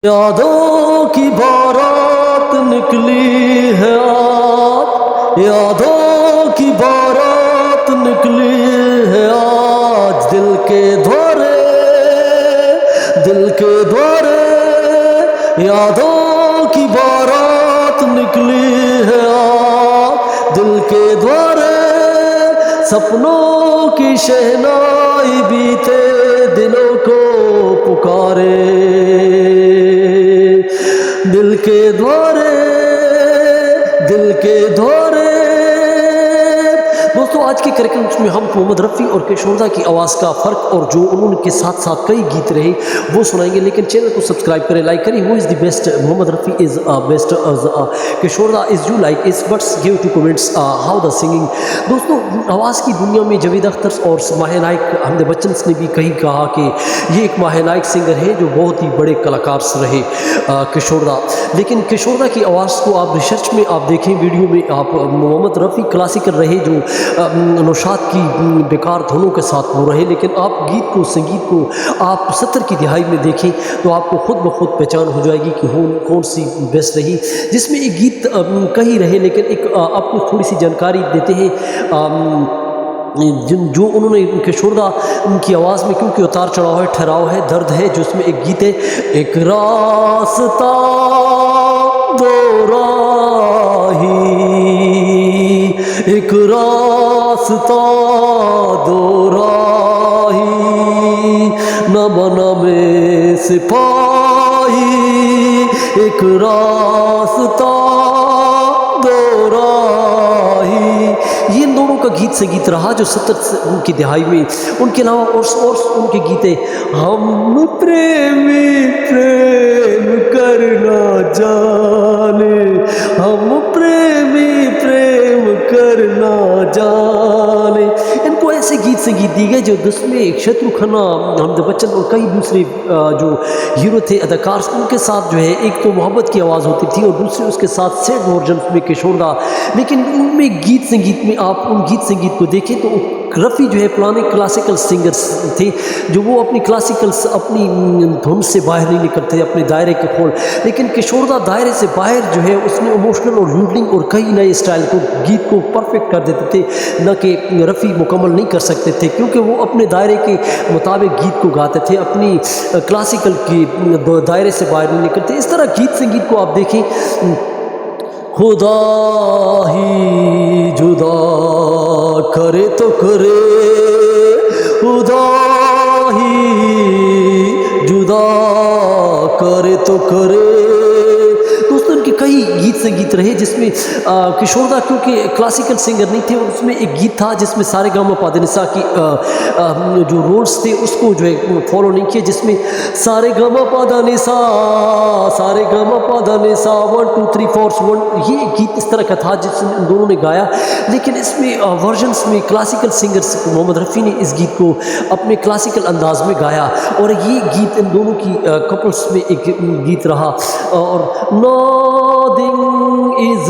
یادوں کی بارات نکلی ہے آج، یادوں کی بارات نکلی ہے آج، دل کے دوارے یادوں کی بارات نکلی ہے آج، دل کے دوارے سپنوں کی شہنائی بیتے دلوں کو پکارے، دل کے دوارے دوستو آج کے کریکٹر میں ہم محمد رفیع اور کشوردہ کی آواز کا فرق اور جو انہوں کے ساتھ ساتھ کئی گیت رہے وہ سنائیں گے، لیکن چینل کو سبسکرائب کریں، لائک کریں۔ Who is the best? Muhammad Rafi is best, کشوردہ is you like is, but give to comments how the singing۔ دوستو آواز کی دنیا میں جاوید اختر اور ماہر نائک حمد بچن نے بھی کہا کہ یہ ایک ماہر نائک سنگر ہے جو بہت ہی بڑے کلاکار رہے کشوردہ، لیکن کشوردہ کی آواز کو آپ ریسرچ میں آپ دیکھیں، ویڈیو میں آپ محمد رفیع کلاسیکل رہے جو نوشاد کی بیکار دھنوں کے ساتھ وہ رہے، لیکن آپ سنگیت کو آپ 70 کی دہائی میں دیکھیں تو آپ کو خود بخود پہچان ہو جائے گی کہ کون سی بیسٹ رہی، جس میں ایک گیت کہیں رہے لیکن ایک آپ کو تھوڑی سی جانکاری دیتے ہیں جو انہوں نے کشوردہ کی آواز میں، کیونکہ اتار چڑھاؤ ہے، ٹھہراؤ ہے، درد ہے، جو اس میں ایک گیت ہے، ایک راستہ دو راہی، ایک راستہ دو راہی، نہ بنا میں سپاہی، ایک راستہ دو راہی۔ یہ ان دونوں کا گیت سے گیت رہا جو 70 کی دہائی میں، ان کے علاوہ اور ان کے گیت ہے، ہم پریمی پریم کرنا جانے، ہم پریمی پریم کرنا جانے، ان کو ایسے گیت سے گیت دی گئے جو جس میں شترو کھنہ، حمد بچن اور کئی دوسرے جو ہیرو تھے اداکار، ان کے ساتھ جو ہے ایک تو محبت کی آواز ہوتی تھی اور دوسرے اس کے ساتھ سیڈ ورژنس میں کشوردہ، لیکن ان میں گیت سنگیت میں آپ ان گیت سنگیت کو دیکھیں تو رفیع جو ہے پرانے کلاسیکل سنگرز تھے جو وہ اپنی کلاسیکل اپنی دھن سے باہر نہیں نکلتے اپنے دائرے کے کھول، لیکن کشوردہ دائرے سے باہر جو ہے اس میں ایموشنل اور ریوڈنگ اور کئی نئے اسٹائل کو گیت کو پرفیکٹ کر دیتے تھے، نہ کہ رفیع مکمل نہیں کر سکتے تھے کیونکہ وہ اپنے دائرے کے مطابق گیت کو گاتے تھے، اپنی کلاسیکل کی دائرے سے باہر نہیں نکلتے۔ اس طرح گیت سنگیت کو آپ دیکھیں، خدا ہی جدا کرے تو کرے، خدا ہی جدا کرے تو کرے۔ دوستوں ان کے کئی گیت سنگیت رہے جس میں کشوردہ کیونکہ کلاسیکل سنگر نہیں تھے، اور اس میں ایک گیت تھا جس میں سارے گاما پا دھا نسا کی جو رولز تھے اس کو جو ہے فالو نہیں کیا، جس میں سارے گاما پا دھا نسا، سارے گاما پا دھا نسا 1 2 3 4 1، یہ گیت اس طرح کا تھا جس میں ان دونوں نے گایا، لیکن اس میں ورژنس میں کلاسیکل سنگرز محمد رفیع نے اس گیت کو اپنے کلاسیکل انداز میں گایا، اور یہ گیت ان دونوں کی کپلس میں ایک گیت رہا۔ اور nothing is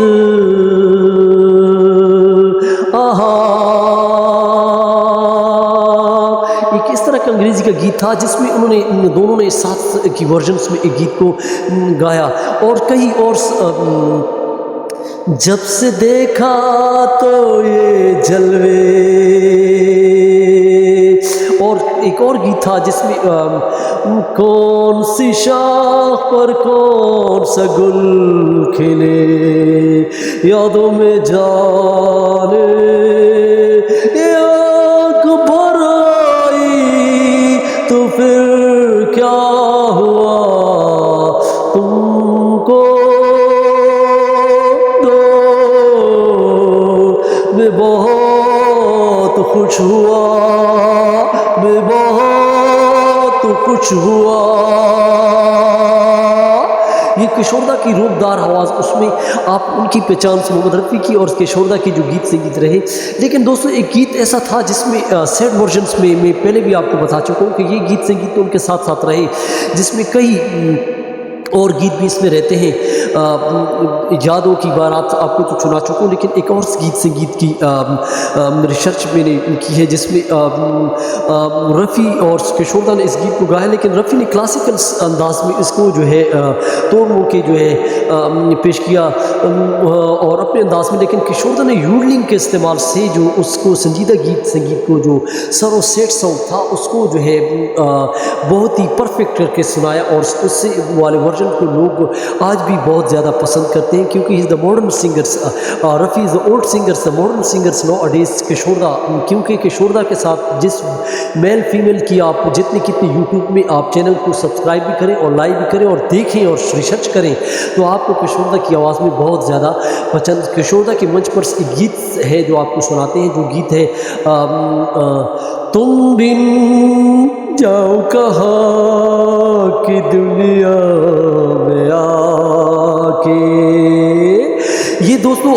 ایک اس طرح کا انگریزی کا گیت تھا جس میں انہوں نے دونوں نے ساتھ کی ورژنس میں ایک گیت کو گایا، اور کئی اور جب سے دیکھا تو یہ جلوے، اور ایک اور گیت تھا جس میں کون سی شاخ پر کون سا گل کھلے، یادوں میں جانے یہ آنکھ بھر آئی تو پھر کیا ہوا، تم کو میں بہت خوش ہوا، میں بہت خوش ہوا۔ یہ کشوردہ کی روپدار آواز، اس میں آپ ان کی پہچان سے محمد رفیع کی اور کشوردہ کی جو گیت سنگیت رہے، لیکن دوستو ایک گیت ایسا تھا جس میں سیڈ ورژنس میں پہلے بھی آپ کو بتا چکا ہوں کہ یہ گیت سنگیت تو ان کے ساتھ ساتھ رہے جس میں کئی اور گیت بھی اس میں رہتے ہیں، یادوں کی بارات آپ کو تو سنا چکا ہوں، لیکن ایک اور سنگیت کی ریسرچ میں نے کی ہے جس میں رفیع اور کشور دا نے اس گیت کو گایا، لیکن رفیع نے کلاسیکل انداز میں اس کو جو ہے توڑ موڑ کے جو ہے پیش کیا اور اپنے انداز میں، لیکن کشور دا نے یوڈلنگ کے استعمال سے جو اس کو سنجیدہ سنگیت کو جو سر و سیٹ سانگ تھا اس کو جو ہے بہت ہی پرفیکٹ کر کے سنایا، اور اس سے والے ورژن کو لوگ آج بھی بہت زیادہ پسند کرتے ہیں، کیونکہ he is the modern singers, Rafi is the old singers, the modern singers nowadays Kishore da, کیونکہ کشور دا کے ساتھ جس میل فیمیل کی آپ جتنے یوٹیوب میں آپ چینل کو سبسکرائب بھی کریں اور لائک بھی کریں اور دیکھیں اور ریسرچ کریں تو آپ کو کشور دا کی آواز میں بہت زیادہ پسند۔ کشور دا کے منچ پر ایک گیت ہے جو آپ کو سناتے ہیں، جو گیت ہے تم بن جاؤ کہاں کی دنیا میں آ کے، یہ دوستو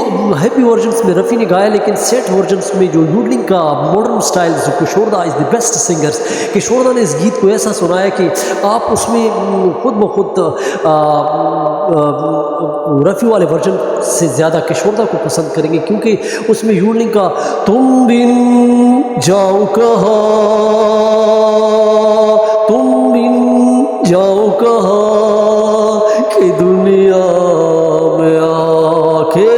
ہیپی ورژنس میں رفیع نے گایا، لیکن سیٹ ورژنس میں جو یوڈلنگ کا ماڈرن سٹائل جو کشور دا از دی بیسٹ سنگرز، کشور دا نے اس گیت کو ایسا سنایا کہ آپ اس میں خود بخود رفیع والے ورژن سے زیادہ کشور دا کو پسند کریں گے، کیونکہ اس میں یوڈلنگ کا تم بن جاؤ کہاں، تم بن جاؤ کہاں کہ دنیا میں آ کے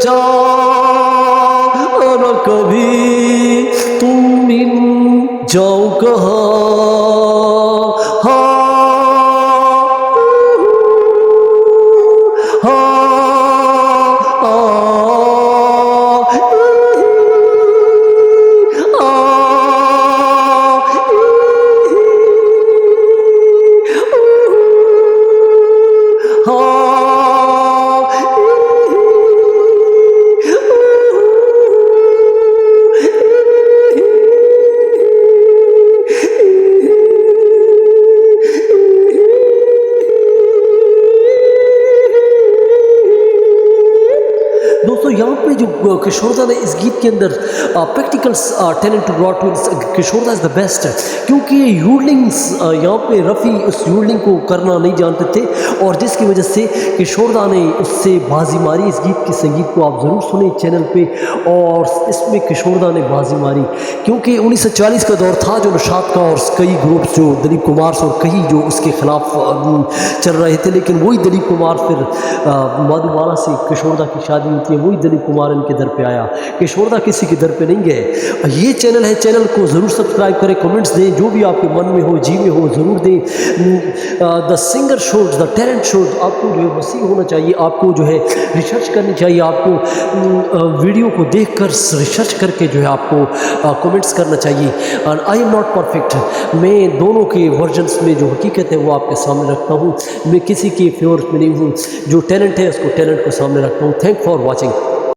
چاہنا کبھی، تم بن جاؤ کہاں، دوستو یہاں پہ جو کشور دا نے اس گیت کے اندر practicals talent brought to Kishore da is the best, کیونکہ یوڈلنگس یہاں پہ رفیع اس یوڈلنگ کو کرنا نہیں جانتے تھے، اور جس کی وجہ سے کشور دا نے اس سے بازی ماری۔ اس گیت کی سنگیت کو آپ ضرور سنیں چینل پہ، اور اس میں کشور دا نے بازی ماری، کیونکہ 1940 کا دور تھا جو نشاط کا، اور کئی گروپس جو دلیپ کمار اور کئی جو اس کے خلاف چل رہے تھے، لیکن وہی دلیپ کمار پھر مادھوبالا سے کشور دا کی شادی ہوتی ہے، وہی دلیپ کمار ان کے در پہ آیا، کشور دا کسی کے در پہ نہیں گئے۔ یہ چینل ہے، چینل کو ضرور سبسکرائب کریں، کمنٹس دیں، جو بھی آپ کے من میں ہو جی میں ہو ضرور دیں۔ The singer shows, the talent shows آپ کو جو ہے وسیع ہونا چاہیے، آپ کو جو ہے ریسرچ کرنی چاہیے، آپ کو ویڈیو کو دیکھ کر ریسرچ کر کے جو ہے آپ کو کمنٹس کرنا چاہیے۔ آئی ایم ناٹ پرفیکٹ، میں دونوں کے ورژنس میں جو حقیقت ہے وہ آپ کے سامنے رکھتا ہوں، میں کسی کے فیور میں نہیں ہوں، جو ٹیلنٹ ہے اس کو ٹیلنٹ کو سامنے رکھتا ہوں۔ Thank for watching.